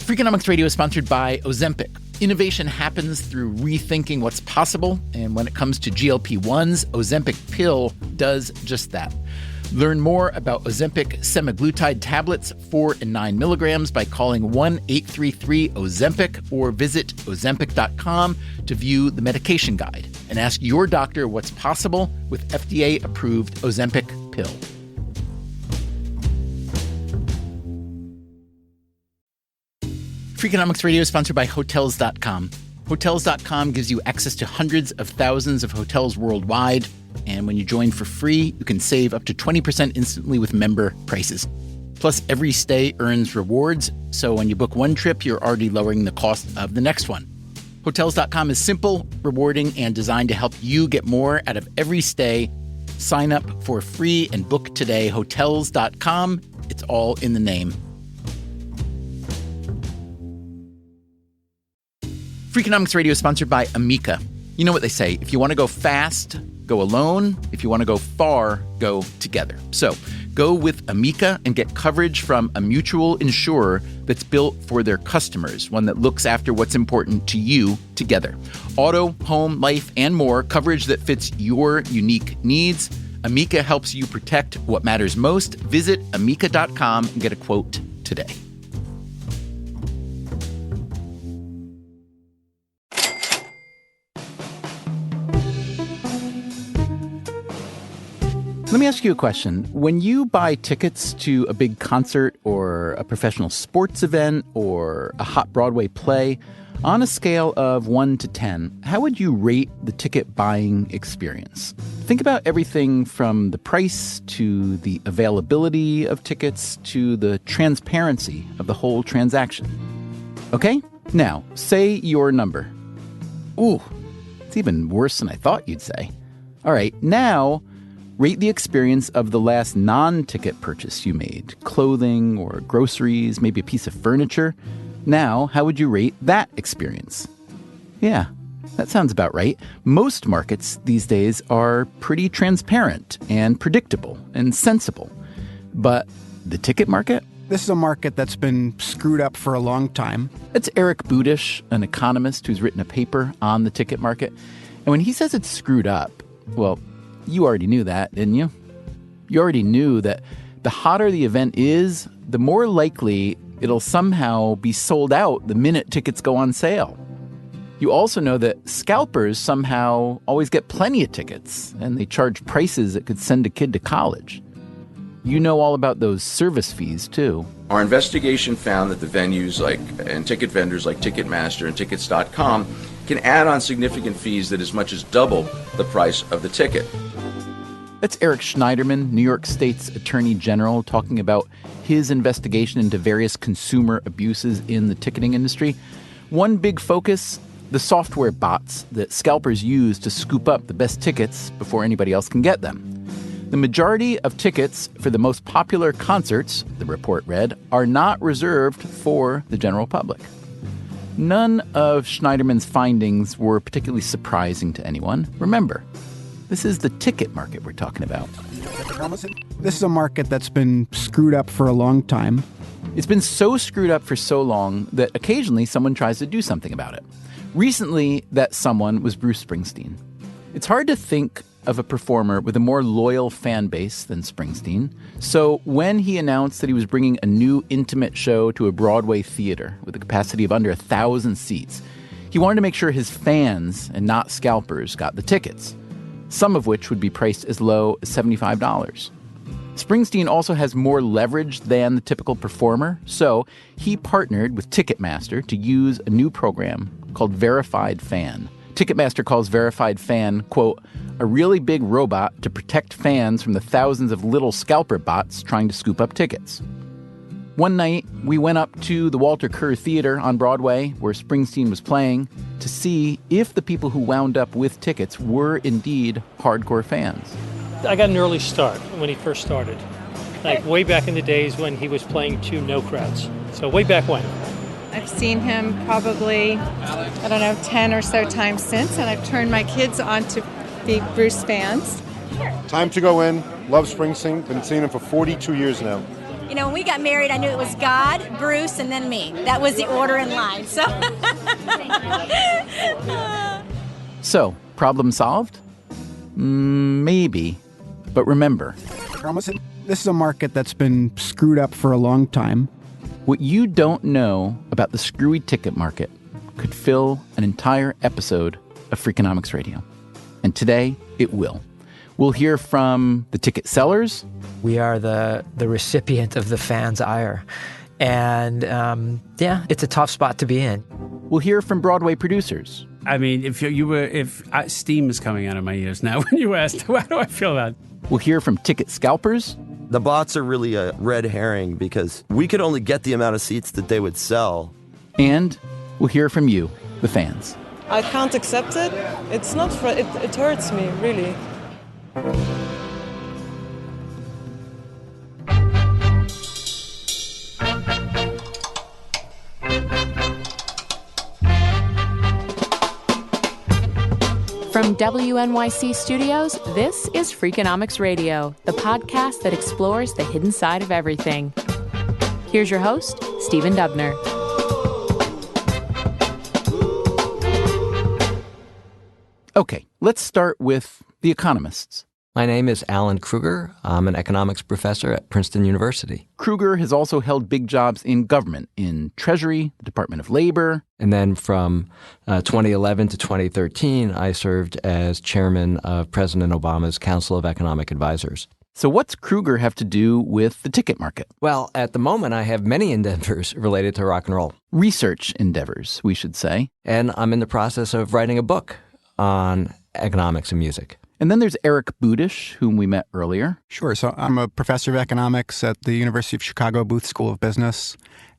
Freakonomics Radio is sponsored by Ozempic. Innovation happens through rethinking what's possible, and when it comes to GLP-1s, Ozempic pill does just that. Learn more about Ozempic semaglutide tablets, 4 and 9 milligrams, by calling 1-833-OZEMPIC or visit Ozempic.com to view the medication guide and ask your doctor what's possible with FDA-approved Ozempic pill. Freakonomics Radio is sponsored by Hotels.com. Hotels.com gives you access to hundreds of thousands of hotels worldwide, and when you join for free, you can save up to 20% instantly with member prices. Plus, every stay earns rewards, so when you book one trip, you're already lowering the cost of the next one. Hotels.com is simple, rewarding, and designed to help you get more out of every stay. Sign up for free and book today. Hotels.com. It's all in the name. Freakonomics Radio is sponsored by Amica. You know what they say, if you want to go fast, go alone. If you want to go far, go together. So go with Amica and get coverage from a mutual insurer that's built for their customers, one that looks after what's important to you together. Auto, home, life, and more, coverage that fits your unique needs. Amica helps you protect what matters most. Visit Amica.com and get a quote today. Let me ask you a question. When you buy tickets to a big concert or a professional sports event or a hot Broadway play, on a scale of 1 to 10, how would you rate the ticket buying experience? Think about everything from the price to the availability of tickets to the transparency of the whole transaction. Okay? Now, say your number. Ooh, it's even worse than I thought you'd say. All right, now rate the experience of the last non-ticket purchase you made. Clothing or groceries, maybe a piece of furniture. Now, how would you rate that experience? Yeah, that sounds about right. Most markets these days are pretty transparent and predictable and sensible. But the ticket market? This is a market that's been screwed up for a long time. That's Eric Budish, an economist who's written a paper on the ticket market. And when he says it's screwed up, well, you already knew that, didn't you? You already knew that the hotter the event is, the more likely it'll somehow be sold out the minute tickets go on sale. You also know that scalpers somehow always get plenty of tickets, and they charge prices that could send a kid to college. You know all about those service fees, too. Our investigation found that the venues and ticket vendors like Ticketmaster and Tickets.com can add on significant fees that as much as double the price of the ticket. That's Eric Schneiderman, New York State's Attorney General, talking about his investigation into various consumer abuses in the ticketing industry. One big focus, the software bots that scalpers use to scoop up the best tickets before anybody else can get them. The majority of tickets for the most popular concerts, the report read, are not reserved for the general public. None of Schneiderman's findings were particularly surprising to anyone. Remember, this is the ticket market we're talking about. This is a market that's been screwed up for a long time. It's been so screwed up for so long that occasionally someone tries to do something about it. Recently, that someone was Bruce Springsteen. It's hard to think of a performer with a more loyal fan base than Springsteen. So when he announced that he was bringing a new intimate show to a Broadway theater with a capacity of under 1,000 seats, he wanted to make sure his fans and not scalpers got the tickets, some of which would be priced as low as $75. Springsteen also has more leverage than the typical performer, so he partnered with Ticketmaster to use a new program called Verified Fan. Ticketmaster calls Verified Fan, quote, a really big robot to protect fans from the thousands of little scalper bots trying to scoop up tickets. One night, we went up to the Walter Kerr Theater on Broadway, where Springsteen was playing, to see if the people who wound up with tickets were indeed hardcore fans. I got an early start when he first started, like way back in the days when he was playing to no crowds. So way back when. I've seen him probably, 10 or so times since, and I've turned my kids on to be Bruce fans. Time to go in. Love Springsteen. Been seeing him for 42 years now. You know, when we got married, I knew it was God, Bruce, and then me. That was the order in line. So, problem solved? Maybe. But remember, this is a market that's been screwed up for a long time. what you don't know about the screwy ticket market could fill an entire episode of Freakonomics Radio. And today, it will. We'll hear from the ticket sellers. We are the recipient of the fans' ire. And, it's a tough spot to be in. We'll hear from Broadway producers. I mean, if steam is coming out of my ears now when you asked, how do I feel about it? We'll hear from ticket scalpers. The bots are really a red herring because we could only get the amount of seats that they would sell. And we'll hear from you, the fans. I can't accept it. It's not it hurts me, really. From WNYC Studios, this is Freakonomics Radio, the podcast that explores the hidden side of everything. Here's your host, Stephen Dubner. Okay, let's start with the economists. My name is Alan Kruger. I'm an economics professor at Princeton University. Kruger has also held big jobs in government, in Treasury, the Department of Labor. And then from 2011 to 2013, I served as chairman of President Obama's Council of Economic Advisors. So what's Kruger have to do with the ticket market? Well, at the moment, I have many endeavors related to rock and roll. Research endeavors, we should say. And I'm in the process of writing a book on economics and music. And then there's Eric Budish, whom we met earlier. Sure. So I'm a professor of economics at the University of Chicago Booth School of Business,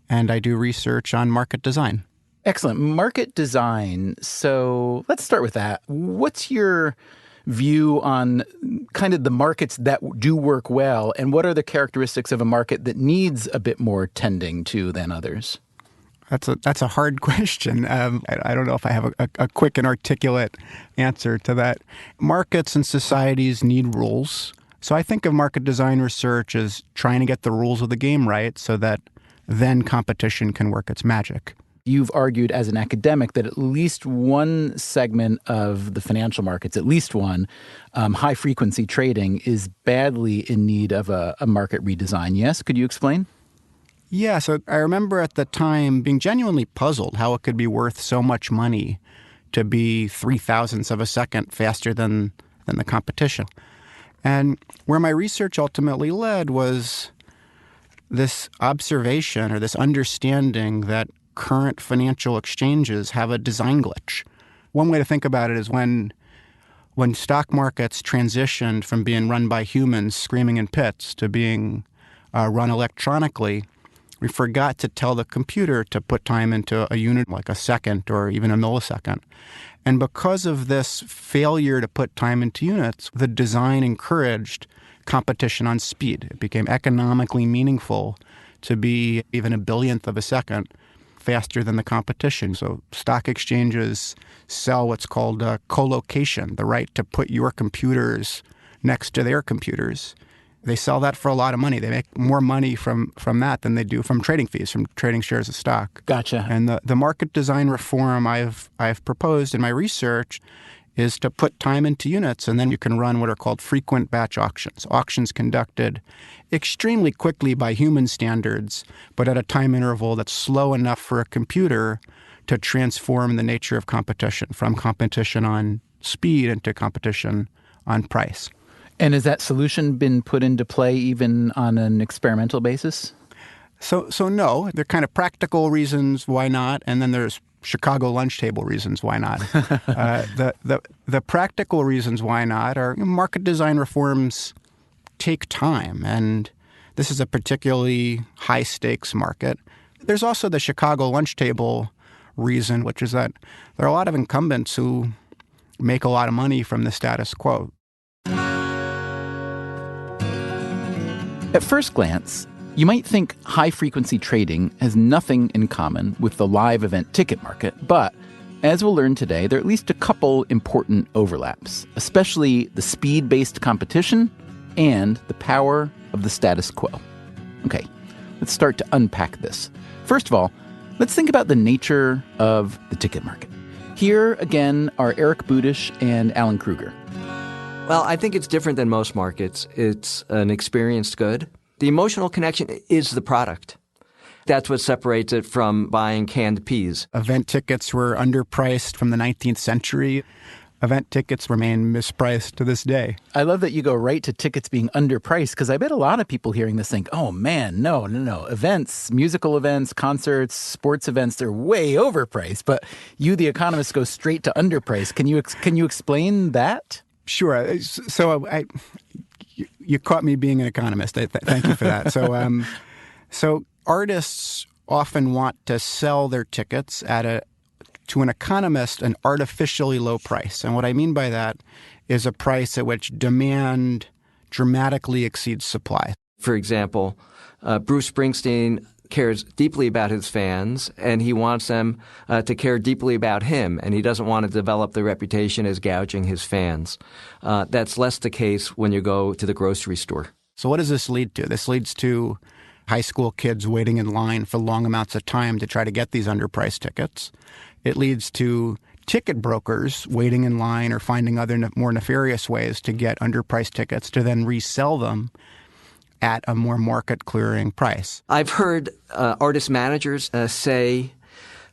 and I do research on market design. Excellent. Market design. So let's start with that. What's your view on kind of the markets that do work well, and what are the characteristics of a market that needs a bit more tending to than others? That's a hard question. I don't know if I have a quick and articulate answer to that. Markets and societies need rules. So I think of market design research as trying to get the rules of the game right so that then competition can work its magic. You've argued as an academic that at least one segment of the financial markets, at least one, high-frequency trading, is badly in need of a market redesign. Yes? Could you explain? Yeah, so I remember at the time being genuinely puzzled how it could be worth so much money to be 0.003 of a second faster than the competition. And where my research ultimately led was this observation or this understanding that current financial exchanges have a design glitch. One way to think about it is when stock markets transitioned from being run by humans screaming in pits to being run electronically, we forgot to tell the computer to put time into a unit like a second or even a millisecond. And because of this failure to put time into units, the design encouraged competition on speed. It became economically meaningful to be even a billionth of a second faster than the competition. So stock exchanges sell what's called co-location, the right to put your computers next to their computers. They sell that for a lot of money. They make more money from that than they do from trading fees, from trading shares of stock. Gotcha. And the market design reform I've proposed in my research is to put time into units, and then you can run what are called frequent batch auctions. Auctions conducted extremely quickly by human standards, but at a time interval that's slow enough for a computer to transform the nature of competition from competition on speed into competition on price. And has that solution been put into play even on an experimental basis? So no. There are kind of practical reasons why not, and then there's Chicago lunch table reasons why not. The practical reasons why not are market design reforms take time, and this is a particularly high-stakes market. There's also the Chicago lunch table reason, which is that there are a lot of incumbents who make a lot of money from the status quo. At first glance, you might think high-frequency trading has nothing in common with the live event ticket market, but as we'll learn today, there are at least a couple important overlaps, especially the speed-based competition and the power of the status quo. Okay, Let's start to unpack this. First of all, let's think about the nature of the ticket market. Here, again, are Eric Budish and Alan Kruger. Well, I think it's different than most markets. It's an experienced good. The emotional connection is the product. That's what separates it from buying canned peas. Event tickets were underpriced from the 19th century. Event tickets remain mispriced to this day. I love that you go right to tickets being underpriced, because I bet a lot of people hearing this think, oh man, no. Events, musical events, concerts, sports events, they're way overpriced. But you, the economist, go straight to underpriced. Can you explain that? Sure. So you caught me being an economist. Thank you for that. So artists often want to sell their tickets to an economist an artificially low price. And what I mean by that is a price at which demand dramatically exceeds supply. For example, Bruce Springsteen cares deeply about his fans, and he wants them to care deeply about him, and he doesn't want to develop the reputation as gouging his fans. That's less the case when you go to the grocery store. So what does this lead to? This leads to high school kids waiting in line for long amounts of time to try to get these underpriced tickets. It leads to ticket brokers waiting in line or finding other more nefarious ways to get underpriced tickets to then resell them at a more market-clearing price. I've heard artist managers say,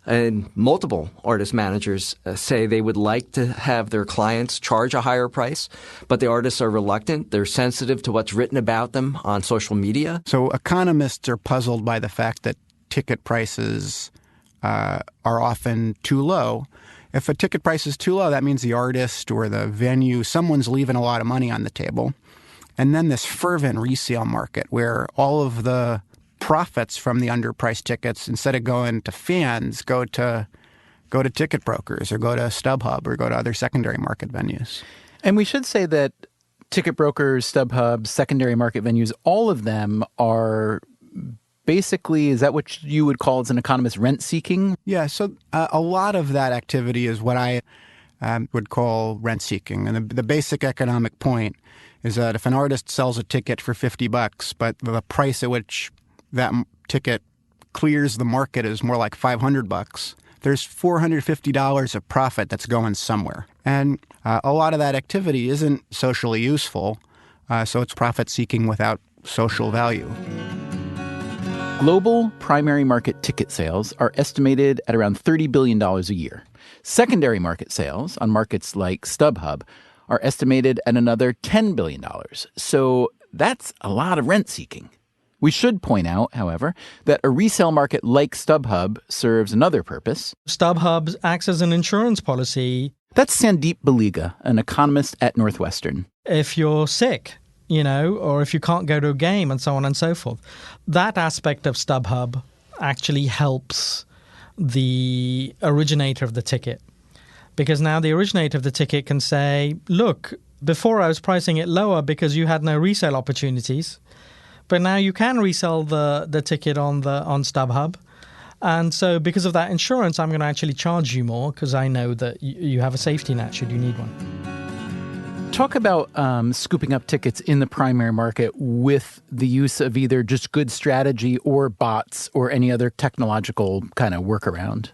and multiple artist managers say they would like to have their clients charge a higher price, but the artists are reluctant. They're sensitive to what's written about them on social media. So economists are puzzled by the fact that ticket prices are often too low. If a ticket price is too low, that means the artist or the venue, someone's leaving a lot of money on the table. And then this fervent resale market where all of the profits from the underpriced tickets, instead of going to fans, go to ticket brokers or go to StubHub or go to other secondary market venues. And we should say that ticket brokers, StubHub, secondary market venues, all of them are basically, is that what you would call as an economist rent seeking? Yeah, so a lot of that activity is what I would call rent seeking. And the basic economic point is that if an artist sells a ticket for $50, but the price at which that ticket clears the market is more like $500, there's $450 of profit that's going somewhere. And a lot of that activity isn't socially useful, so it's profit seeking without social value. Global primary market ticket sales are estimated at around $30 billion a year. Secondary market sales on markets like StubHub are estimated at another $10 billion. So that's a lot of rent seeking. We should point out, however, that a resale market like StubHub serves another purpose. StubHub acts as an insurance policy. That's Sandeep Baliga, an economist at Northwestern. If you're sick, or if you can't go to a game and so on and so forth, that aspect of StubHub actually helps the originator of the ticket. Because now the originator of the ticket can say, look, before I was pricing it lower because you had no resale opportunities, but now you can resell the ticket on StubHub. And so because of that insurance, I'm going to actually charge you more because I know that you have a safety net should you need one. Talk about scooping up tickets in the primary market with the use of either just good strategy or bots or any other technological kind of workaround.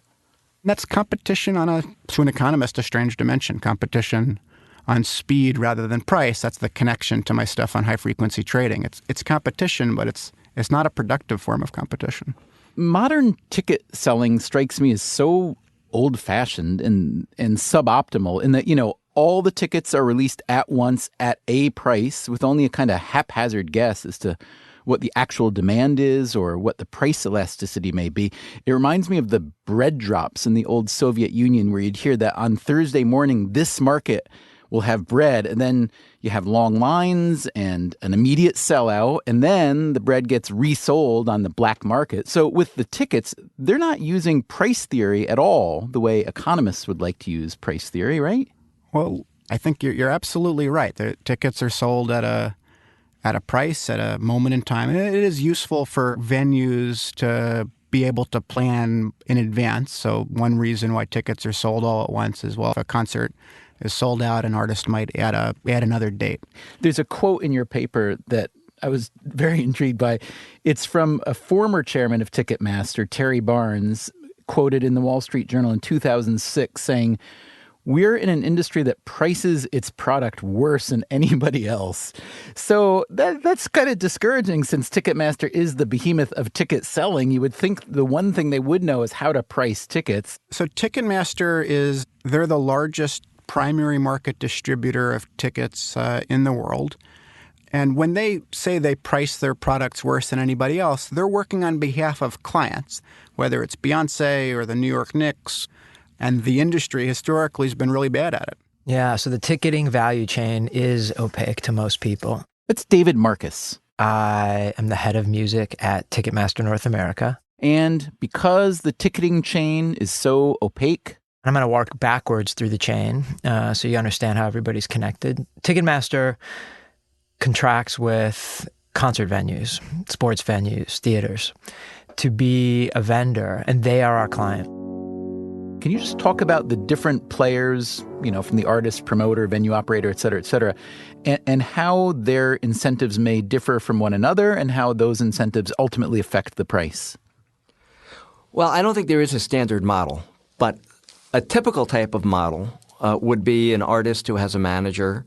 That's competition to an economist, a strange dimension. Competition on speed rather than price. That's the connection to my stuff on high-frequency trading. It's competition, but it's not a productive form of competition. Modern ticket selling strikes me as so old-fashioned and suboptimal in that, all the tickets are released at once at a price with only a kind of haphazard guess as to what the actual demand is or what the price elasticity may be. It reminds me of the bread drops in the old Soviet Union where you'd hear that on Thursday morning, this market will have bread, and then you have long lines and an immediate sellout, and then the bread gets resold on the black market. So with the tickets, they're not using price theory at all the way economists would like to use price theory, right? Well, I think you're absolutely right. The tickets are sold at a price, at a moment in time. And it is useful for venues to be able to plan in advance. So one reason why tickets are sold all at once is, well, if a concert is sold out, an artist might add another date. There's a quote in your paper that I was very intrigued by. It's from a former chairman of Ticketmaster, Terry Barnes, quoted in the Wall Street Journal in 2006 saying, "We're in an industry that prices its product worse than anybody else." So that's kind of discouraging since Ticketmaster is the behemoth of ticket selling. You would think the one thing they would know is how to price tickets. So Ticketmaster they're the largest primary market distributor of tickets in the world. And when they say they price their products worse than anybody else, they're working on behalf of clients, whether it's Beyonce or the New York Knicks. And the industry historically has been really bad at it. Yeah, so the ticketing value chain is opaque to most people. It's David Marcus. I am the head of music at Ticketmaster North America. And because the ticketing chain is so opaque, I'm going to work backwards through the chain so you understand how everybody's connected. Ticketmaster contracts with concert venues, sports venues, theaters to be a vendor, and they are our client. Can you just talk about the different players, from the artist, promoter, venue operator, et cetera, and how their incentives may differ from one another and how those incentives ultimately affect the price? Well, I don't think there is a standard model, but a typical type of model would be an artist who has a manager.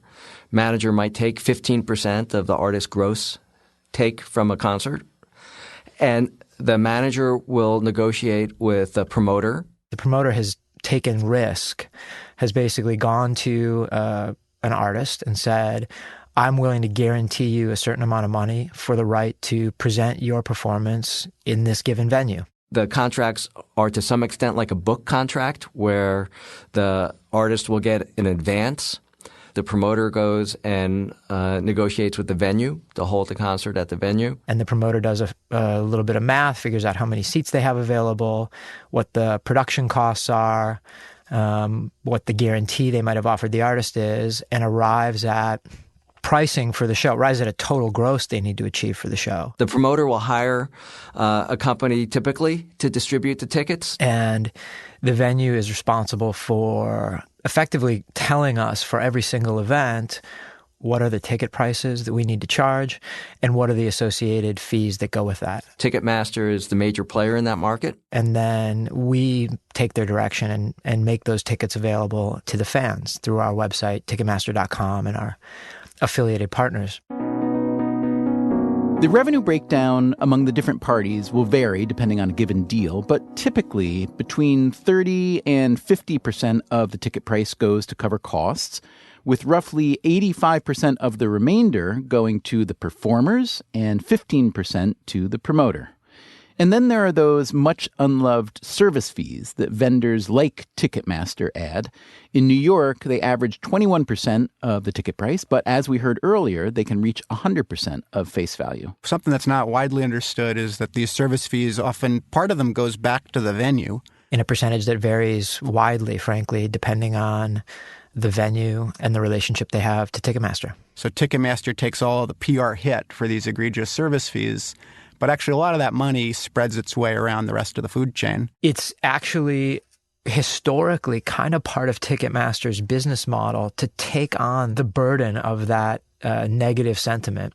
Manager might take 15% of the artist's gross take from a concert, and the manager will negotiate with the promoter. The promoter has taken risk, has basically gone to an artist and said, I'm willing to guarantee you a certain amount of money for the right to present your performance in this given venue. The contracts are to some extent like a book contract where the artist will get an advance. The promoter goes and negotiates with the venue to hold the concert at the venue. And the promoter does a little bit of math, figures out how many seats they have available, what the production costs are, what the guarantee they might have offered the artist is, and arrives at pricing for the show, arrives at a total gross they need to achieve for the show. The promoter will hire a company typically to distribute the tickets. And the venue is responsible for effectively telling us for every single event what are the ticket prices that we need to charge and what are the associated fees that go with that. Ticketmaster is the major player in that market. And then we take their direction and make those tickets available to the fans through our website, Ticketmaster.com, and our affiliated partners. The revenue breakdown among the different parties will vary depending on a given deal, but typically between 30 and 50% of the ticket price goes to cover costs, with roughly 85% of the remainder going to the performers and 15% to the promoter. And then there are those much unloved service fees that vendors like Ticketmaster add. In New York, they average 21% of the ticket price, but as we heard earlier, they can reach 100% of face value. Something that's not widely understood is that these service fees, often part of them goes back to the venue. In a percentage that varies widely, frankly, depending on the venue and the relationship they have to Ticketmaster. So Ticketmaster takes all the PR hit for these egregious service fees, but actually a lot of that money spreads its way around the rest of the food chain. It's actually historically kind of part of Ticketmaster's business model to take on the burden of that negative sentiment.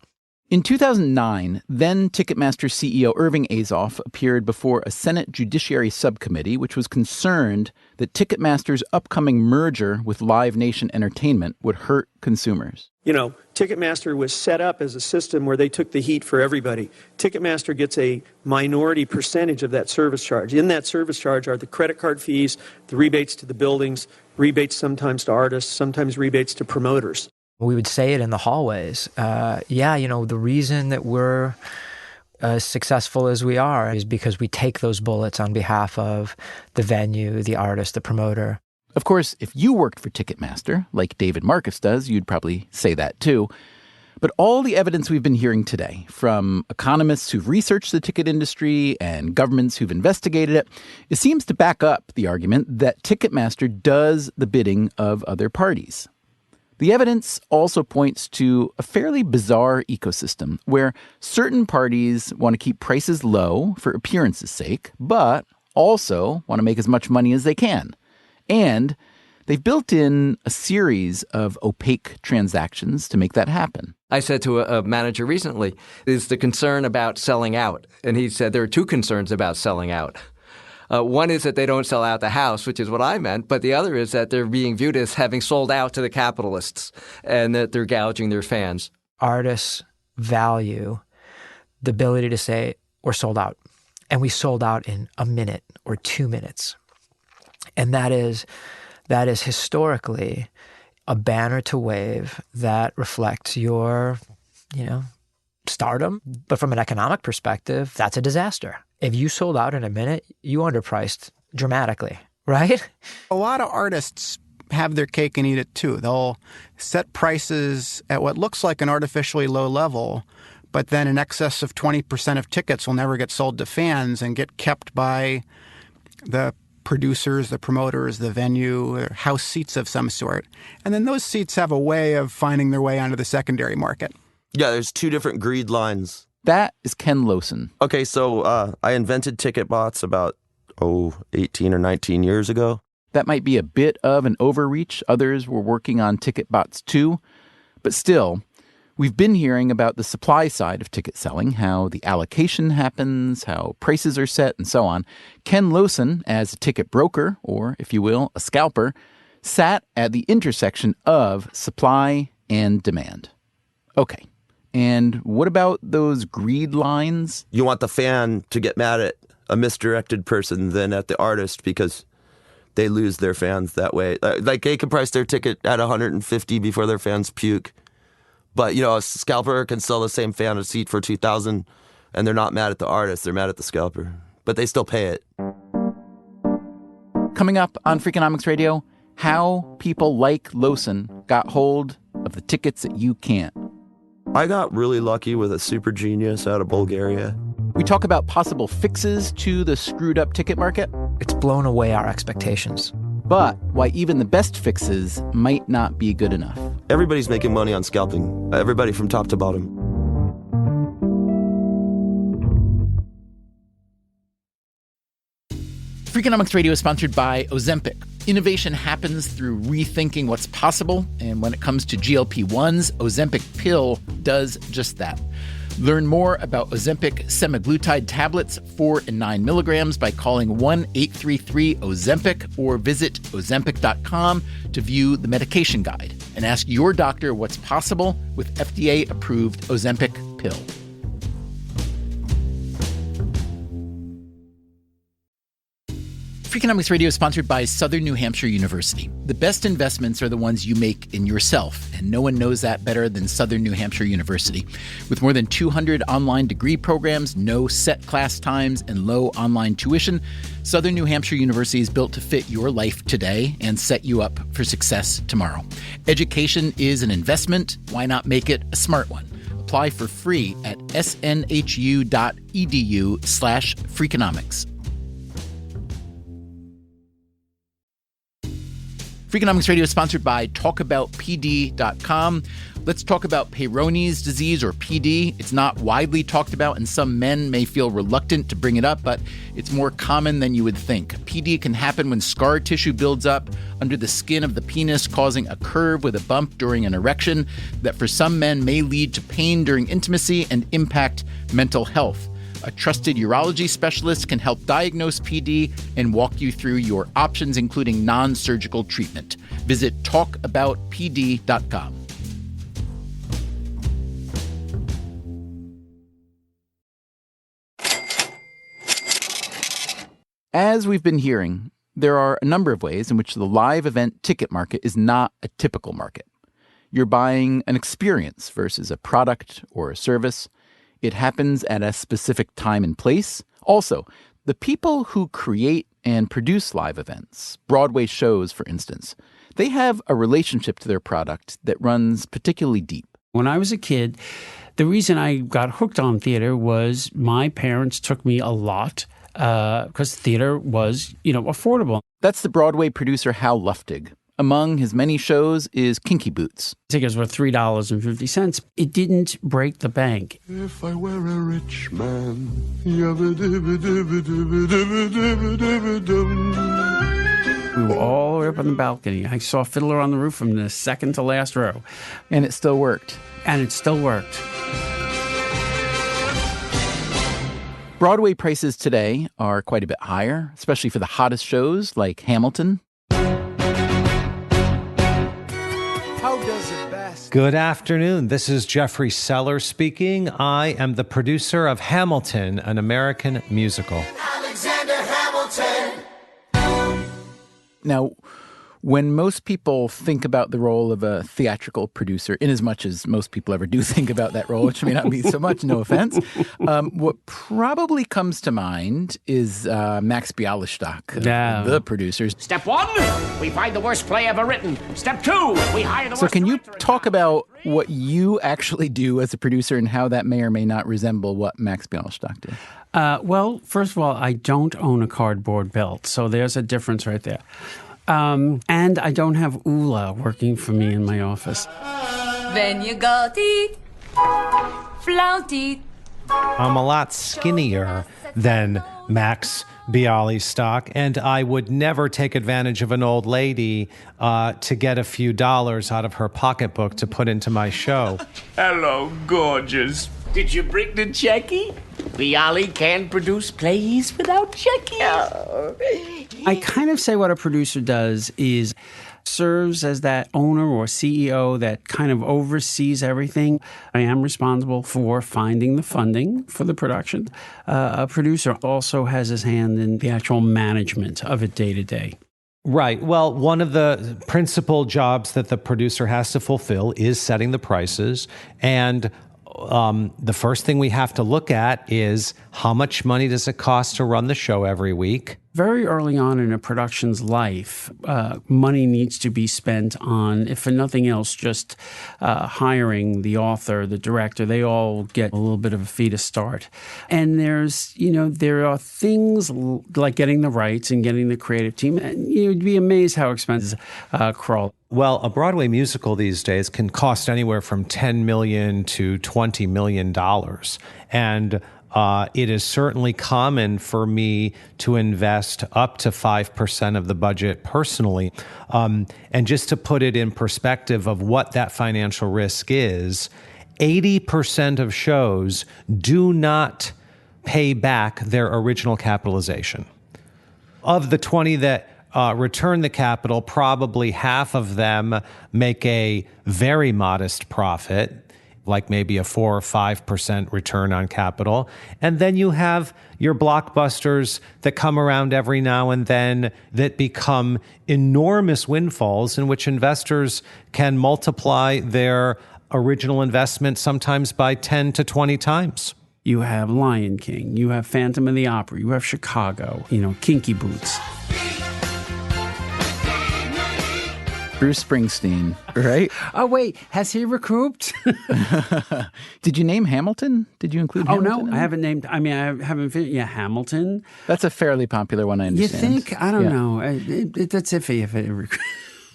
In 2009, then Ticketmaster CEO Irving Azoff appeared before a Senate Judiciary Subcommittee, which was concerned that Ticketmaster's upcoming merger with Live Nation Entertainment would hurt consumers. Ticketmaster was set up as a system where they took the heat for everybody. Ticketmaster gets a minority percentage of that service charge. In that service charge are the credit card fees, the rebates to the buildings, rebates sometimes to artists, sometimes rebates to promoters. We would say it in the hallways. The reason that we're as successful as we are is because we take those bullets on behalf of the venue, the artist, the promoter. Of course, if you worked for Ticketmaster, like David Marcus does, you'd probably say that too. But all the evidence we've been hearing today, from economists who've researched the ticket industry and governments who've investigated it seems to back up the argument that Ticketmaster does the bidding of other parties. The evidence also points to a fairly bizarre ecosystem where certain parties want to keep prices low for appearance's sake, but also want to make as much money as they can. And They've built in a series of opaque transactions to make that happen. I said to a manager recently, is the concern about selling out? And he said there are two concerns about selling out. One is that they don't sell out the house, which is what I meant, but the other is that they're being viewed as having sold out to the capitalists and that they're gouging their fans. Artists value the ability to say, we're sold out. And we sold out in a minute or 2 minutes. And that is historically a banner to wave that reflects your, stardom. But from an economic perspective, that's a disaster. If you sold out in a minute, you underpriced dramatically, right? A lot of artists have their cake and eat it too. They'll set prices at what looks like an artificially low level, but then in excess of 20% of tickets will never get sold to fans and get kept by the producers, the promoters, the venue, or house seats of some sort. And then those seats have a way of finding their way onto the secondary market. Yeah, there's two different greed lines. That is Ken Lawson. Okay, so I invented ticket bots about, 18 or 19 years ago. That might be a bit of an overreach. Others were working on ticket bots too. But still, we've been hearing about the supply side of ticket selling, how the allocation happens, how prices are set, and so on. Ken Lawson, as a ticket broker, or if you will, a scalper, sat at the intersection of supply and demand. Okay, and what about those greed lines? You want the fan to get mad at a misdirected person than at the artist because they lose their fans that way. Like they can price their ticket at $150 before their fans puke. But, a scalper can sell the same fan a seat for $2,000 and they're not mad at the artist. They're mad at the scalper. But they still pay it. Coming up on Freakonomics Radio, how people like Lawson got hold of the tickets that you can't. I got really lucky with a super genius out of Bulgaria. We talk about possible fixes to the screwed up ticket market. It's blown away our expectations. But why even the best fixes might not be good enough. Everybody's making money on scalping. Everybody from top to bottom. Freakonomics Radio is sponsored by Ozempic. Innovation happens through rethinking what's possible, and when it comes to GLP-1s, Ozempic pill does just that. Learn more about Ozempic semaglutide tablets, 4 and 9 milligrams, by calling 1-833-OZEMPIC or visit Ozempic.com to view the medication guide and ask your doctor what's possible with FDA-approved Ozempic pill. Freakonomics Radio is sponsored by Southern New Hampshire University. The best investments are the ones you make in yourself, and no one knows that better than Southern New Hampshire University. With more than 200 online degree programs, no set class times, and low online tuition, Southern New Hampshire University is built to fit your life today and set you up for success tomorrow. Education is an investment. Why not make it a smart one? Apply for free at snhu.edu/Freakonomics. Freakonomics Radio is sponsored by TalkAboutPD.com. Let's talk about Peyronie's disease, or PD. It's not widely talked about, and some men may feel reluctant to bring it up, but it's more common than you would think. PD can happen when scar tissue builds up under the skin of the penis, causing a curve with a bump during an erection that for some men may lead to pain during intimacy and impact mental health. A trusted urology specialist can help diagnose PD and walk you through your options, including non-surgical treatment. Visit talkaboutpd.com. As we've been hearing, there are a number of ways in which the live event ticket market is not a typical market. You're buying an experience versus a product or a service. It happens at a specific time and place. Also, the people who create and produce live events, Broadway shows, for instance, they have a relationship to their product that runs particularly deep. When I was a kid, the reason I got hooked on theater was my parents took me a lot because theater was, affordable. That's the Broadway producer Hal Luftig. Among his many shows is Kinky Boots. Tickets were $3.50. It didn't break the bank. If I were a rich man, We were all the way up on the balcony. I saw Fiddler on the Roof from the second to last row. And it still worked. And it still worked. Broadway prices today are quite a bit higher, especially for the hottest shows like Hamilton. Good afternoon. This is Jeffrey Seller speaking. I am the producer of Hamilton, an American musical. Alexander Hamilton. Now, when most people think about the role of a theatrical producer, in as much as most people ever do think about that role, which may not be so much, no offense, what probably comes to mind is Max Bialystock, the producers. Step 1, we find the worst play ever written. Step 2, we hire the worst. So can you talk about what you actually do as a producer and how that may or may not resemble what Max Bialystock did? Well, first of all, I don't own a cardboard belt, so there's a difference right there. And I don't have Ula working for me in my office. When you got it, flaunt it. I'm a lot skinnier than Max Bialystock, and I would never take advantage of an old lady to get a few dollars out of her pocketbook to put into my show. Hello, gorgeous. Did you bring the checkie? Bialy can produce plays without checkie. Oh. I kind of say what a producer does is serves as that owner or CEO that kind of oversees everything. I am responsible for finding the funding for the production. A producer also has his hand in the actual management of it day to day. Right. Well, one of the principal jobs that the producer has to fulfill is setting the prices. And the first thing we have to look at is how much money does it cost to run the show every week? Very early on in a production's life, money needs to be spent on, if for nothing else, just hiring the author, the director. They all get a little bit of a fee to start. And there are things like getting the rights and getting the creative team. And you'd be amazed how expensive crawl. Well, a Broadway musical these days can cost anywhere from $10 million to $20 million. And it is certainly common for me to invest up to 5% of the budget personally. And just to put it in perspective of what that financial risk is, 80% of shows do not pay back their original capitalization. Of the 20 that return the capital, probably half of them make a very modest profit, like maybe a 4 or 5% return on capital. And then you have your blockbusters that come around every now and then that become enormous windfalls in which investors can multiply their original investment sometimes by 10 to 20 times. You have Lion King, you have Phantom of the Opera, you have Chicago, Kinky Boots. Bruce Springsteen, right? Oh, wait, has he recouped? Did you name Hamilton? Did you include Hamilton? Oh, no, I haven't named, I haven't finished. Yeah, Hamilton. That's a fairly popular one, I understand. You think? I don't know. That's iffy if it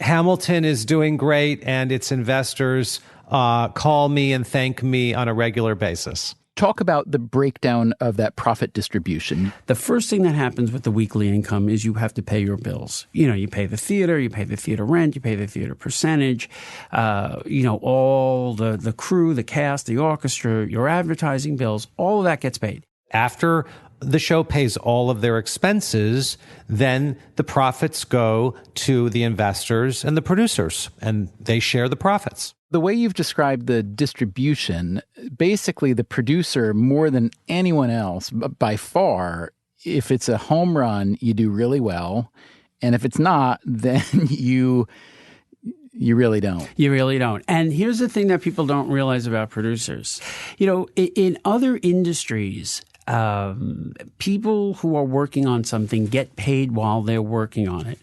Hamilton is doing great, and its investors call me and thank me on a regular basis. Talk about the breakdown of that profit distribution. The first thing that happens with the weekly income is you have to pay your bills. You pay the theater rent, you pay the theater percentage, all the crew, the cast, the orchestra, your advertising bills, all of that gets paid. After the show pays all of their expenses, then the profits go to the investors and the producers, and they share the profits. The way you've described the distribution, basically the producer, more than anyone else, by far, if it's a home run, you do really well. And if it's not, then you really don't. You really don't. And here's the thing that people don't realize about producers. In other industries, people who are working on something get paid while they're working on it,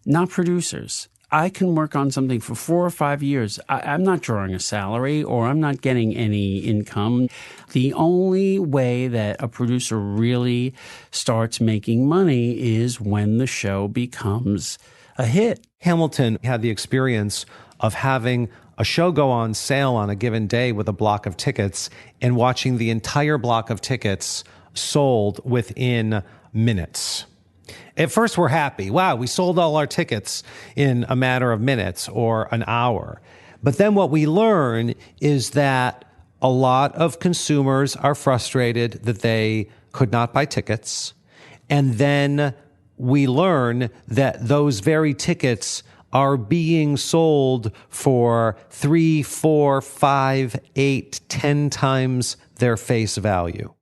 not producers. I can work on something for 4 or 5 years. I'm not drawing a salary or I'm not getting any income. The only way that a producer really starts making money is when the show becomes a hit. Hamilton had the experience of having a show go on sale on a given day with a block of tickets and watching the entire block of tickets sold within minutes. At first, we're happy. Wow, we sold all our tickets in a matter of minutes or an hour. But then what we learn is that a lot of consumers are frustrated that they could not buy tickets. And then we learn that those very tickets are being sold for 3, 4, 5, 8, 10 times their face value.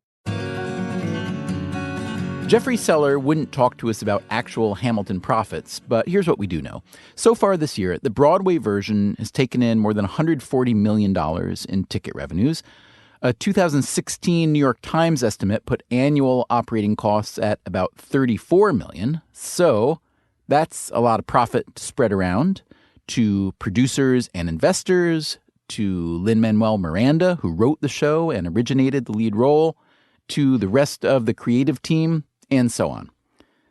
Jeffrey Seller wouldn't talk to us about actual Hamilton profits, but here's what we do know. So far this year, the Broadway version has taken in more than $140 million in ticket revenues. A 2016 New York Times estimate put annual operating costs at about $34 million. So that's a lot of profit to spread around to producers and investors, to Lin-Manuel Miranda, who wrote the show and originated the lead role, to the rest of the creative team, and so on.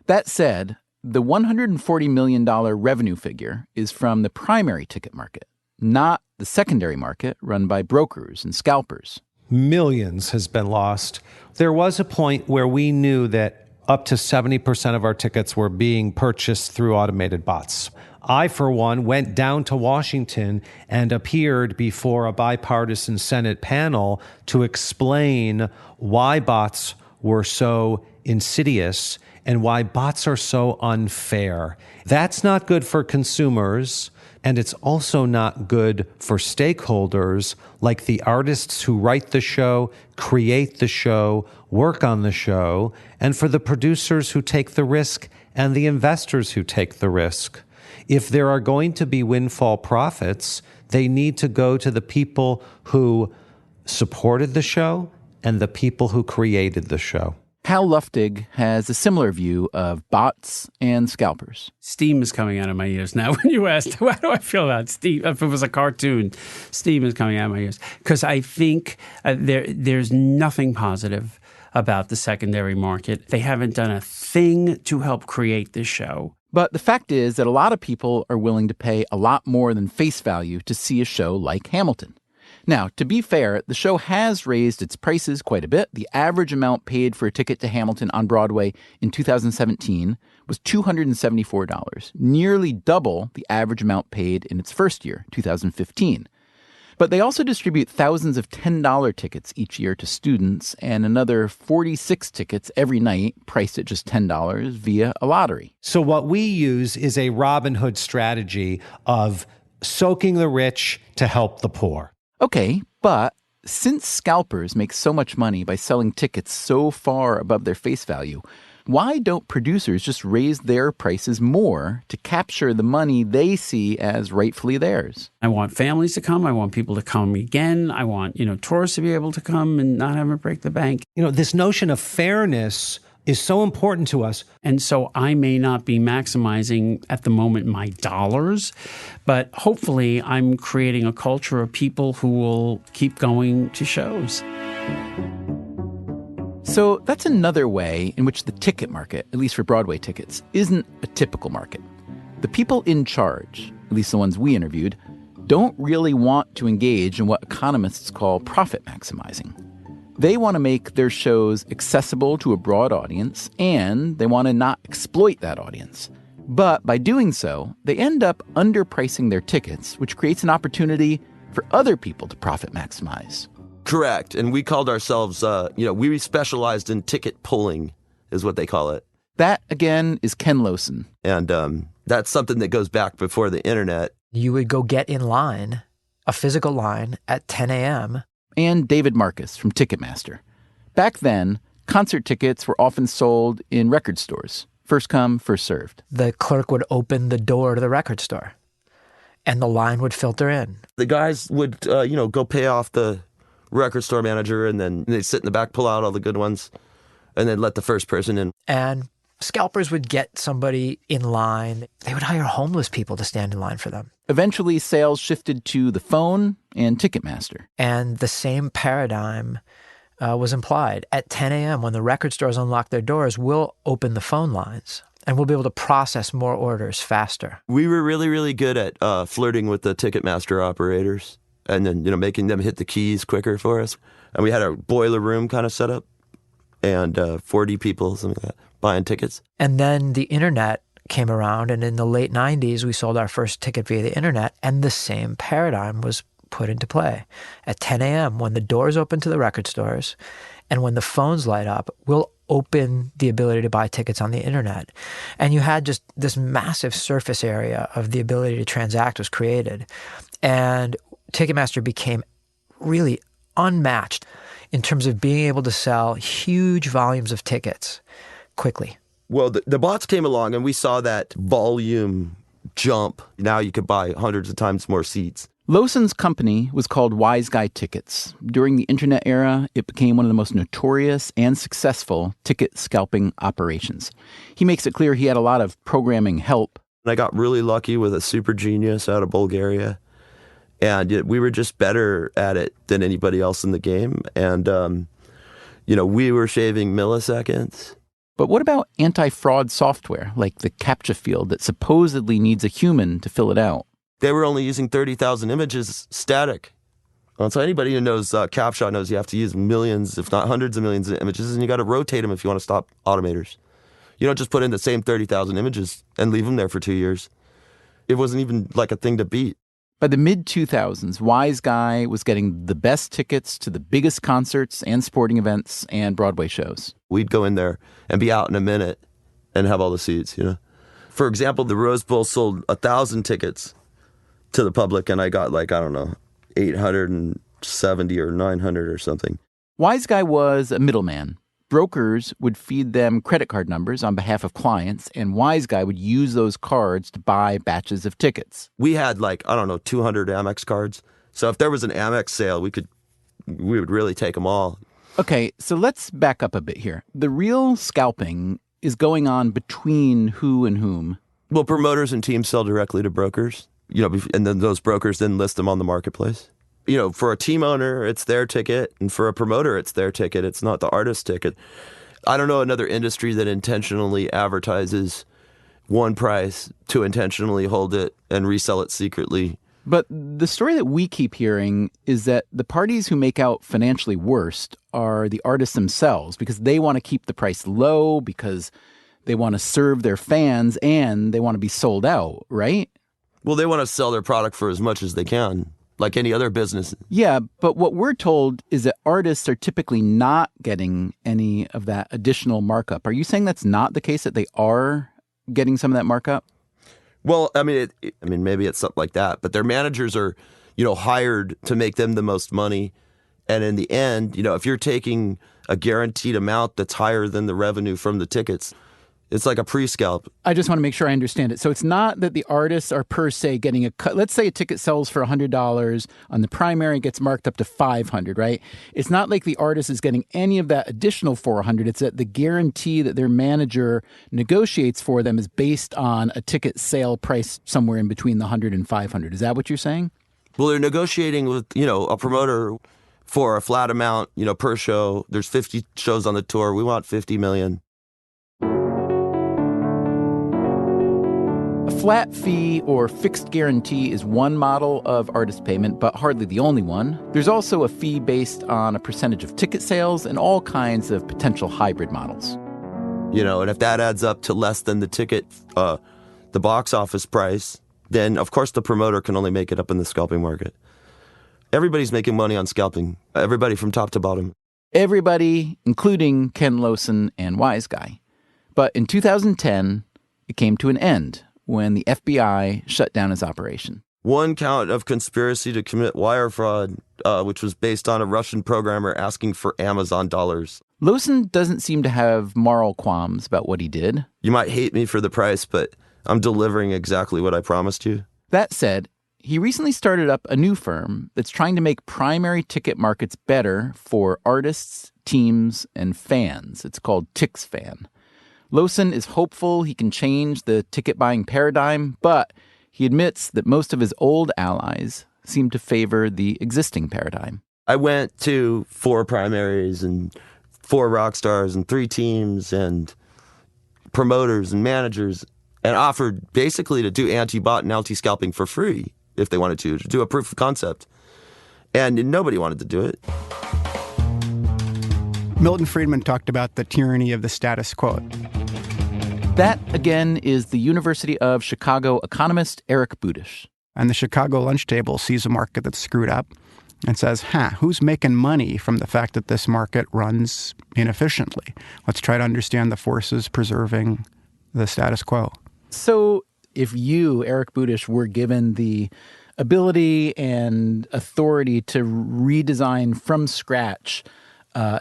That said, the $140 million revenue figure is from the primary ticket market, not the secondary market run by brokers and scalpers. Millions has been lost. There was a point where we knew that up to 70% of our tickets were being purchased through automated bots. I, for one, went down to Washington and appeared before a bipartisan Senate panel to explain why bots were so insidious and why bots are so unfair. That's not good for consumers, and it's also not good for stakeholders like the artists who write the show, create the show, work on the show, and for the producers who take the risk and the investors who take the risk. If there are going to be windfall profits, they need to go to the people who supported the show and the people who created the show. Hal Luftig has a similar view of bots and scalpers. Steam is coming out of my ears now when you asked, how do I feel about steam? If it was a cartoon, steam is coming out of my ears. Because I think there's nothing positive about the secondary market. They haven't done a thing to help create this show. But the fact is that a lot of people are willing to pay a lot more than face value to see a show like Hamilton. Now, to be fair, the show has raised its prices quite a bit. The average amount paid for a ticket to Hamilton on Broadway in 2017 was $274, nearly double the average amount paid in its first year, 2015. But they also distribute thousands of $10 tickets each year to students and another 46 tickets every night priced at just $10 via a lottery. So what we use is a Robin Hood strategy of soaking the rich to help the poor. Okay, but since scalpers make so much money by selling tickets so far above their face value, why don't producers just raise their prices more to capture the money they see as rightfully theirs? I want families to come. I want people to come again. I want, tourists to be able to come and not have it break the bank. This notion of fairness is so important to us. And so I may not be maximizing at the moment my dollars, but hopefully I'm creating a culture of people who will keep going to shows. So that's another way in which the ticket market, at least for Broadway tickets, isn't a typical market. The people in charge, at least the ones we interviewed, don't really want to engage in what economists call profit maximizing. They want to make their shows accessible to a broad audience, and they want to not exploit that audience. But by doing so, they end up underpricing their tickets, which creates an opportunity for other people to profit maximize. Correct. And we called ourselves, we specialized in ticket pulling, is what they call it. That, again, is Ken Lowson. And that's something that goes back before the internet. You would go get in line, a physical line, at 10 a.m., and David Marcus from Ticketmaster. Back then, concert tickets were often sold in record stores. First come, first served. The clerk would open the door to the record store, and the line would filter in. The guys would, go pay off the record store manager, and then they'd sit in the back, pull out all the good ones, and then let the first person in. And scalpers would get somebody in line. They would hire homeless people to stand in line for them. Eventually, sales shifted to the phone and Ticketmaster. And the same paradigm was implied. At 10 a.m., when the record stores unlock their doors, we'll open the phone lines, and we'll be able to process more orders faster. We were really, really good at flirting with the Ticketmaster operators and then, making them hit the keys quicker for us. And we had a boiler room kind of set up and 40 people, something like that. buying tickets. And then the internet came around, and in the late 90s, we sold our first ticket via the internet, and the same paradigm was put into play. At 10 a.m., when the doors open to the record stores and when the phones light up, we'll open the ability to buy tickets on the internet. And you had just this massive surface area of the ability to transact was created. And Ticketmaster became really unmatched in terms of being able to sell huge volumes of tickets quickly. Well, the bots came along and we saw that volume jump. Now you could buy hundreds of times more seats. Lowson's company was called Wise Guy Tickets. During the internet era, it became one of the most notorious and successful ticket scalping operations. He makes it clear he had a lot of programming help. I got really lucky with a super genius out of Bulgaria. And we were just better at it than anybody else in the game. And, we were shaving milliseconds. But what about anti-fraud software, like the CAPTCHA field that supposedly needs a human to fill it out? They were only using 30,000 images static. So anybody who knows CAPTCHA knows you have to use millions, if not hundreds of millions of images, and you got to rotate them if you want to stop automators. You don't just put in the same 30,000 images and leave them there for 2 years. It wasn't even like a thing to beat. By the mid-2000s, Wise Guy was getting the best tickets to the biggest concerts and sporting events and Broadway shows. We'd go in there and be out in a minute and have all the seats, For example, the Rose Bowl sold 1,000 tickets to the public, and I got 870 or 900 or something. Wise Guy was a middleman. Brokers would feed them credit card numbers on behalf of clients, and Wise Guy would use those cards to buy batches of tickets. We had 200 Amex cards. So if there was an Amex sale, we would really take them all. Okay, so let's back up a bit here. The real scalping is going on between who and whom? Well, promoters and teams sell directly to brokers. And then those brokers then list them on the marketplace. For a team owner, it's their ticket, and for a promoter, it's their ticket. It's not the artist's ticket. I don't know another industry that intentionally advertises one price to intentionally hold it and resell it secretly. But the story that we keep hearing is that the parties who make out financially worst are the artists themselves, because they want to keep the price low, because they want to serve their fans, and they want to be sold out, right? Well, they want to sell their product for as much as they can, like any other business. Yeah, but what we're told is that artists are typically not getting any of that additional markup. Are you saying that's not the case, that they are getting some of that markup? Well, maybe it's something like that, but their managers are, hired to make them the most money. And in the end, if you're taking a guaranteed amount that's higher than the revenue from the tickets, it's like a pre-scalp. I just want to make sure I understand it. So it's not that the artists are per se getting a cut. Let's say a ticket sells for $100 on the primary, gets marked up to $500, right? It's not like the artist is getting any of that additional $400. It's that the guarantee that their manager negotiates for them is based on a ticket sale price somewhere in between the $100 and $500. Is that what you're saying? Well, they're negotiating with, a promoter for a flat amount, per show. There's 50 shows on the tour. We want $50 million. A flat fee or fixed guarantee is one model of artist payment, but hardly the only one. There's also a fee based on a percentage of ticket sales and all kinds of potential hybrid models. And if that adds up to less than the ticket, the box office price, then of course the promoter can only make it up in the scalping market. Everybody's making money on scalping. Everybody from top to bottom. Everybody, including Ken Lowson and Wise Guy. But in 2010, it came to an end when the FBI shut down his operation. One count of conspiracy to commit wire fraud, which was based on a Russian programmer asking for Amazon dollars. Lowson doesn't seem to have moral qualms about what he did. You might hate me for the price, but I'm delivering exactly what I promised you. That said, he recently started up a new firm that's trying to make primary ticket markets better for artists, teams, and fans. It's called TixFan. Lowson is hopeful he can change the ticket buying paradigm, but he admits that most of his old allies seem to favor the existing paradigm. I went to 4 primaries and 4 rock stars and 3 teams and promoters and managers and offered basically to do anti-bot and anti-scalping for free if they wanted to do a proof of concept. And nobody wanted to do it. Milton Friedman talked about the tyranny of the status quo. That, again, is the University of Chicago economist Eric Budish. And the Chicago lunch table sees a market that's screwed up and says, who's making money from the fact that this market runs inefficiently? Let's try to understand the forces preserving the status quo. So if you, Eric Budish, were given the ability and authority to redesign from scratch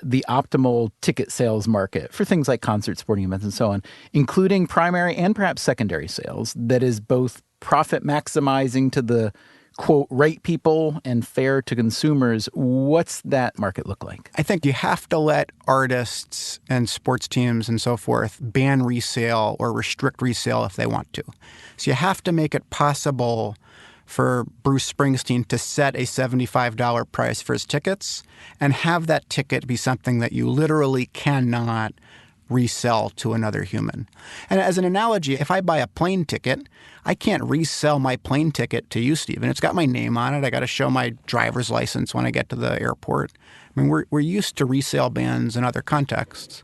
the optimal ticket sales market for things like concert, sporting events, and so on, including primary and perhaps secondary sales, that is both profit maximizing to the, quote, right people and fair to consumers, what's that market look like? I think you have to let artists and sports teams and so forth ban resale or restrict resale if they want to. So you have to make it possible for Bruce Springsteen to set a $75 price for his tickets and have that ticket be something that you literally cannot resell to another human. And as an analogy, if I buy a plane ticket, I can't resell my plane ticket to you, Stephen. It's got my name on it. I got to show my driver's license when I get to the airport. I mean, we're used to resale bans in other contexts.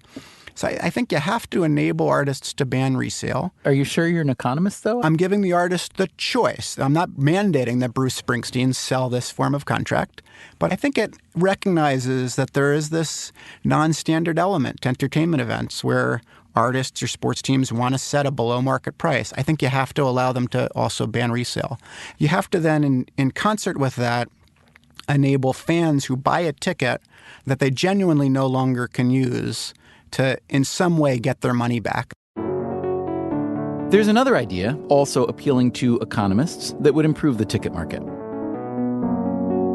So I think you have to enable artists to ban resale. Are you sure you're an economist, though? I'm giving the artist the choice. I'm not mandating that Bruce Springsteen sell this form of contract, but I think it recognizes that there is this non-standard element to entertainment events where artists or sports teams want to set a below-market price. I think you have to allow them to also ban resale. You have to then, in concert with that, enable fans who buy a ticket that they genuinely no longer can use to in some way get their money back. There's another idea, also appealing to economists, that would improve the ticket market.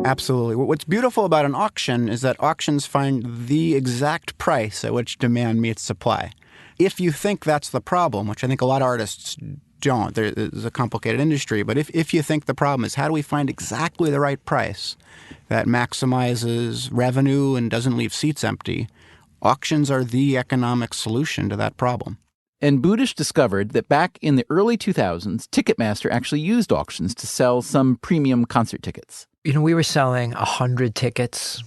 Absolutely. What's beautiful about an auction is that auctions find the exact price at which demand meets supply. If you think that's the problem, which I think a lot of artists don't, there's a complicated industry, but if you think the problem is how do we find exactly the right price that maximizes revenue and doesn't leave seats empty, auctions are the economic solution to that problem. And Budish discovered that back in the early 2000s, Ticketmaster actually used auctions to sell some premium concert tickets. We were selling 100 tickets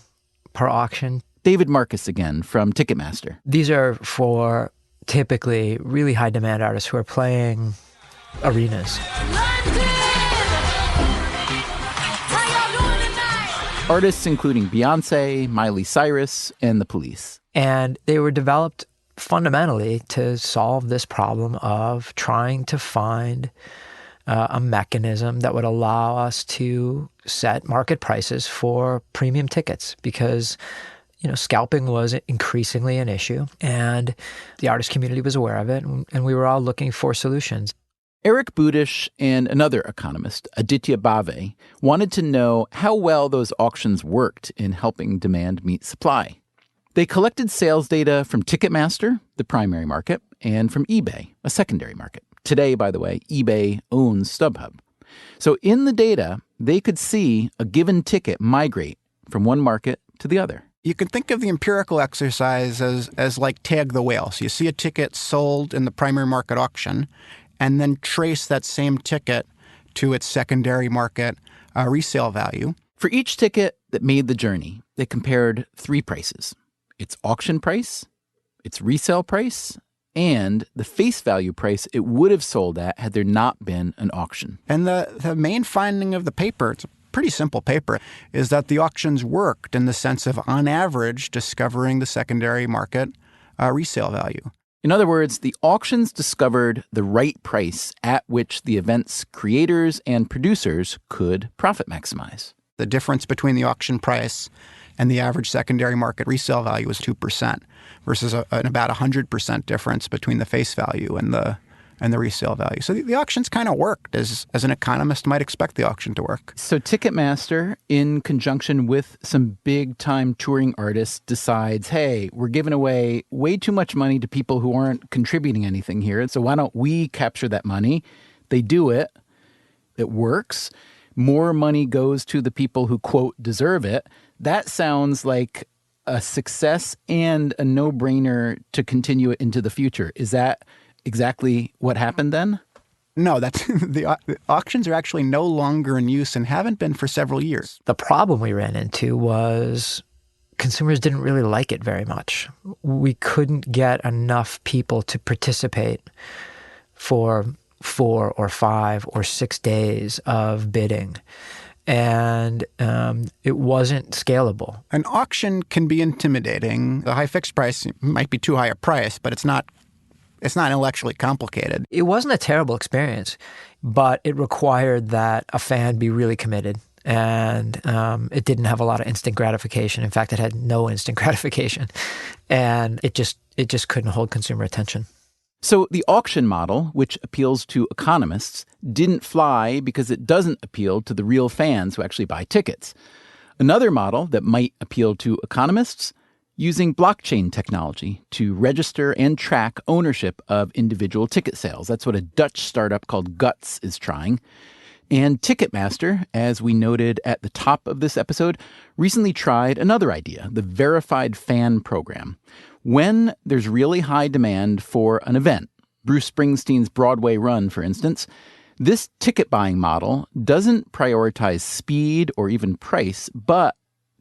per auction. David Marcus again from Ticketmaster. These are for typically really high demand artists who are playing arenas. Artists including Beyonce, Miley Cyrus, and The Police. And they were developed fundamentally to solve this problem of trying to find a mechanism that would allow us to set market prices for premium tickets because, scalping was increasingly an issue and the artist community was aware of it and we were all looking for solutions. Eric Budish and another economist, Aditya Bave, wanted to know how well those auctions worked in helping demand meet supply. They collected sales data from Ticketmaster, the primary market, and from eBay, a secondary market. Today, by the way, eBay owns StubHub. So in the data, they could see a given ticket migrate from one market to the other. You can think of the empirical exercise as like tag the whale. So you see a ticket sold in the primary market auction and then trace that same ticket to its secondary market resale value. For each ticket that made the journey, they compared three prices. Its auction price, its resale price, and the face value price it would have sold at had there not been an auction. And the main finding of the paper, it's a pretty simple paper, is that the auctions worked in the sense of, on average, discovering the secondary market resale value. In other words, the auctions discovered the right price at which the event's creators and producers could profit maximize. The difference between the auction price and the average secondary market resale value was 2% versus an about 100% difference between the face value and the resale value. So the auctions kind of worked as an economist might expect the auction to work. So Ticketmaster, in conjunction with some big-time touring artists, decides, hey, we're giving away way too much money to people who aren't contributing anything here. So why don't we capture that money? They do it. It works. More money goes to the people who, quote, deserve it. That sounds like a success and a no-brainer to continue it into the future. Is that exactly what happened then? No, the auctions are actually no longer in use and haven't been for several years. The problem we ran into was consumers didn't really like it very much. We couldn't get enough people to participate for 4 or 5 or 6 days of bidding. And it wasn't scalable. An auction can be intimidating. The high fixed price might be too high a price, but it's not intellectually complicated. It wasn't a terrible experience, but it required that a fan be really committed. And it didn't have a lot of instant gratification. In fact, it had no instant gratification. And it just couldn't hold consumer attention. So the auction model, which appeals to economists, didn't fly because it doesn't appeal to the real fans who actually buy tickets. Another model that might appeal to economists, using blockchain technology to register and track ownership of individual ticket sales. That's what a Dutch startup called Guts is trying. And Ticketmaster, as we noted at the top of this episode, recently tried another idea, the verified fan program. When there's really high demand for an event, Bruce Springsteen's Broadway run, for instance, this ticket buying model doesn't prioritize speed or even price, but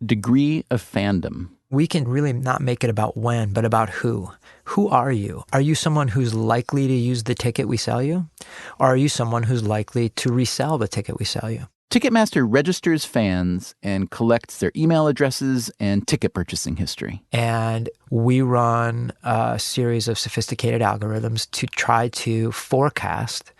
degree of fandom. We can really not make it about when, but about who. Who are you? Are you someone who's likely to use the ticket we sell you? Or are you someone who's likely to resell the ticket we sell you? Ticketmaster registers fans and collects their email addresses and ticket purchasing history. And we run a series of sophisticated algorithms to try to forecast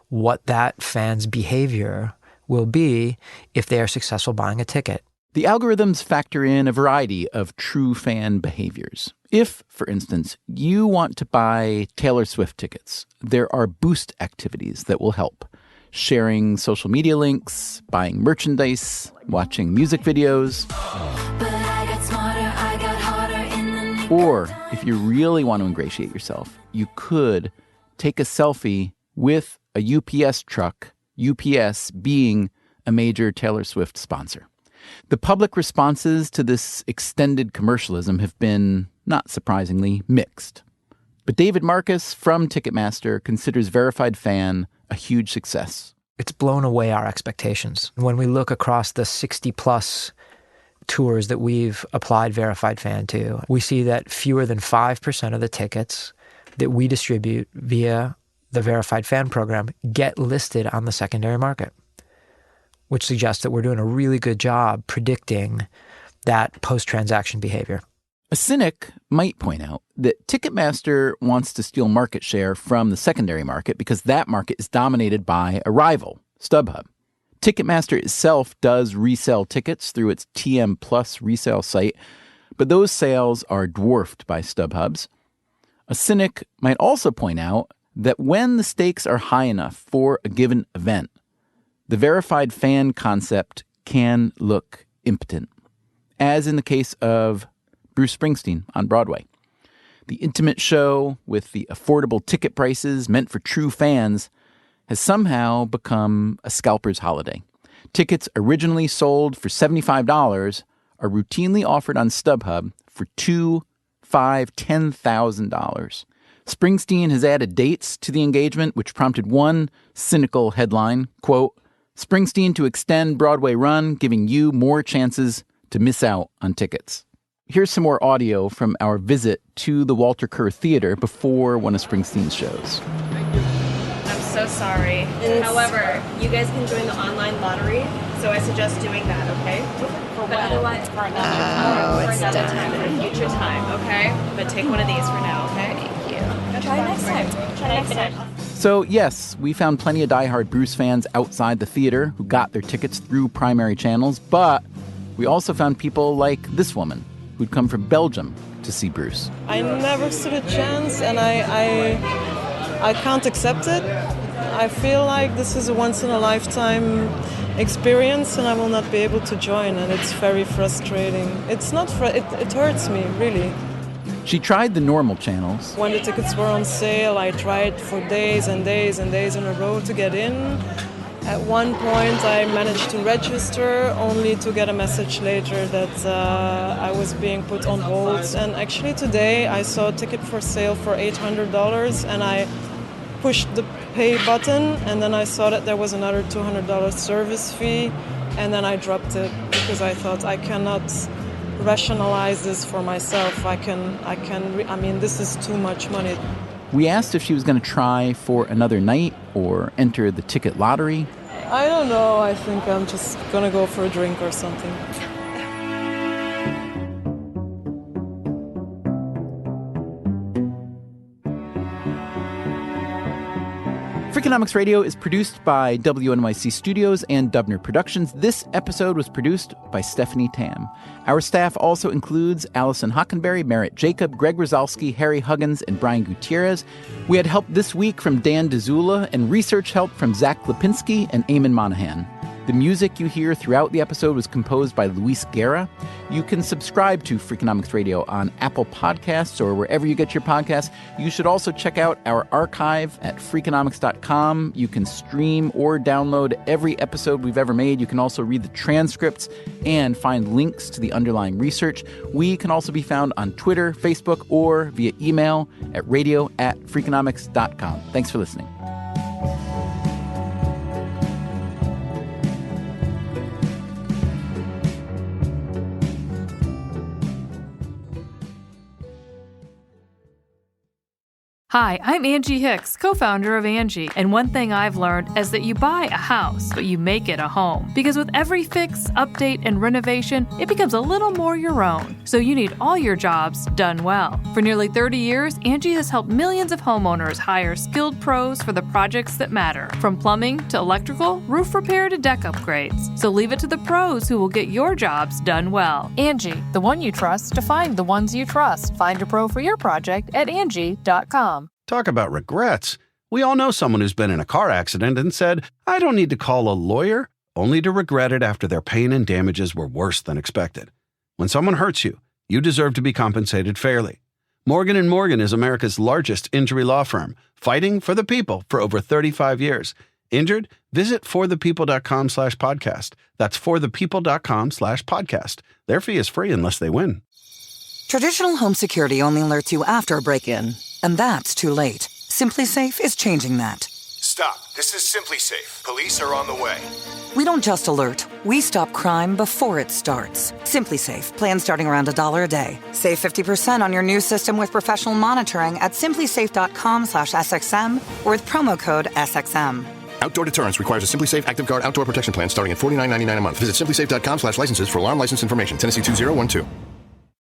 what that fan's behavior will be if they are successful buying a ticket. The algorithms factor in a variety of true fan behaviors. If, for instance, you want to buy Taylor Swift tickets, there are boost activities that will help. Sharing social media links, buying merchandise, watching music videos. Or, if you really want to ingratiate yourself, you could take a selfie with a UPS truck, UPS being a major Taylor Swift sponsor. The public responses to this extended commercialism have been, not surprisingly, mixed. But David Marcus from Ticketmaster considers Verified Fan a huge success. It's blown away our expectations. When we look across the 60-plus tours that we've applied Verified Fan to, we see that fewer than 5% of the tickets that we distribute via the Verified Fan program get listed on the secondary market, which suggests that we're doing a really good job predicting that post-transaction behavior. A cynic might point out that Ticketmaster wants to steal market share from the secondary market because that market is dominated by a rival, StubHub. Ticketmaster itself does resell tickets through its TM Plus resale site, but those sales are dwarfed by StubHub's. A cynic might also point out that when the stakes are high enough for a given event, the verified fan concept can look impotent, as in the case of Bruce Springsteen on Broadway. The intimate show with the affordable ticket prices meant for true fans has somehow become a scalper's holiday. Tickets originally sold for $75 are routinely offered on StubHub for $2,000, $5,000, $10,000. Springsteen has added dates to the engagement, which prompted one cynical headline, quote, Springsteen to extend Broadway run, giving you more chances to miss out on tickets. Here's some more audio from our visit to the Walter Kerr Theater before one of Springsteen's shows. I'm so sorry. However, you guys can join the online lottery, so I suggest doing that, okay? But otherwise, for another time, for a future time, okay? But take one of these for now, okay? Thank you. Try next time. So, yes, we found plenty of diehard Bruce fans outside the theater who got their tickets through primary channels, but we also found people like this woman who'd come from Belgium to see Bruce. I never stood a chance, and I can't accept it. I feel like this is a once-in-a-lifetime experience, and I will not be able to join, and it's very frustrating. It's not it hurts me, really. She tried the normal channels. When the tickets were on sale, I tried for days and days and days in a row to get in. At one point, I managed to register, only to get a message later that I was being put on hold. And actually today, I saw a ticket for sale for $800, and I pushed the pay button, and then I saw that there was another $200 service fee, and then I dropped it because I thought I cannot rationalize this for myself. I mean, this is too much money. We asked if she was going to try for another night or enter the ticket lottery. I don't know. I think I'm just gonna go for a drink or something. Freakonomics Radio is produced by WNYC Studios and Dubner Productions. This episode was produced by Stephanie Tam. Our staff also includes Allison Hockenberry, Merritt Jacob, Greg Rosalsky, Harry Huggins, and Brian Gutierrez. We had help this week from Dan DeZula and research help from Zach Lipinski and Eamon Monahan. The music you hear throughout the episode was composed by Luis Guerra. You can subscribe to Freakonomics Radio on Apple Podcasts or wherever you get your podcasts. You should also check out our archive at Freakonomics.com. You can stream or download every episode we've ever made. You can also read the transcripts and find links to the underlying research. We can also be found on Twitter, Facebook, or via email at radio@Freakonomics.com. Thanks for listening. Hi, I'm Angie Hicks, co-founder of Angie, and one thing I've learned is that you buy a house, but you make it a home. Because with every fix, update, and renovation, it becomes a little more your own. So you need all your jobs done well. For nearly 30 years, Angie has helped millions of homeowners hire skilled pros for the projects that matter. From plumbing to electrical, roof repair to deck upgrades. So leave it to the pros who will get your jobs done well. Angie, the one you trust to find the ones you trust. Find a pro for your project at Angie.com. Talk about regrets. We all know someone who's been in a car accident and said, I don't need to call a lawyer, only to regret it after their pain and damages were worse than expected. When someone hurts you, you deserve to be compensated fairly. Morgan & Morgan is America's largest injury law firm, fighting for the people for over 35 years. Injured? Visit forthepeople.com/podcast. That's forthepeople.com/podcast. Their fee is free unless they win. Traditional home security only alerts you after a break-in, and that's too late. Simply Safe is changing that. Stop. This is Simply Safe. Police are on the way. We don't just alert, we stop crime before it starts. Simply Safe, plan starting around $1 a day. Save 50% on your new system with professional monitoring at simplysafe.com/SXM or with promo code SXM. Outdoor deterrence requires a Simply Safe Active Guard outdoor protection plan starting at $49.99 a month. Visit simplysafe.com/licenses for alarm license information. Tennessee 2012.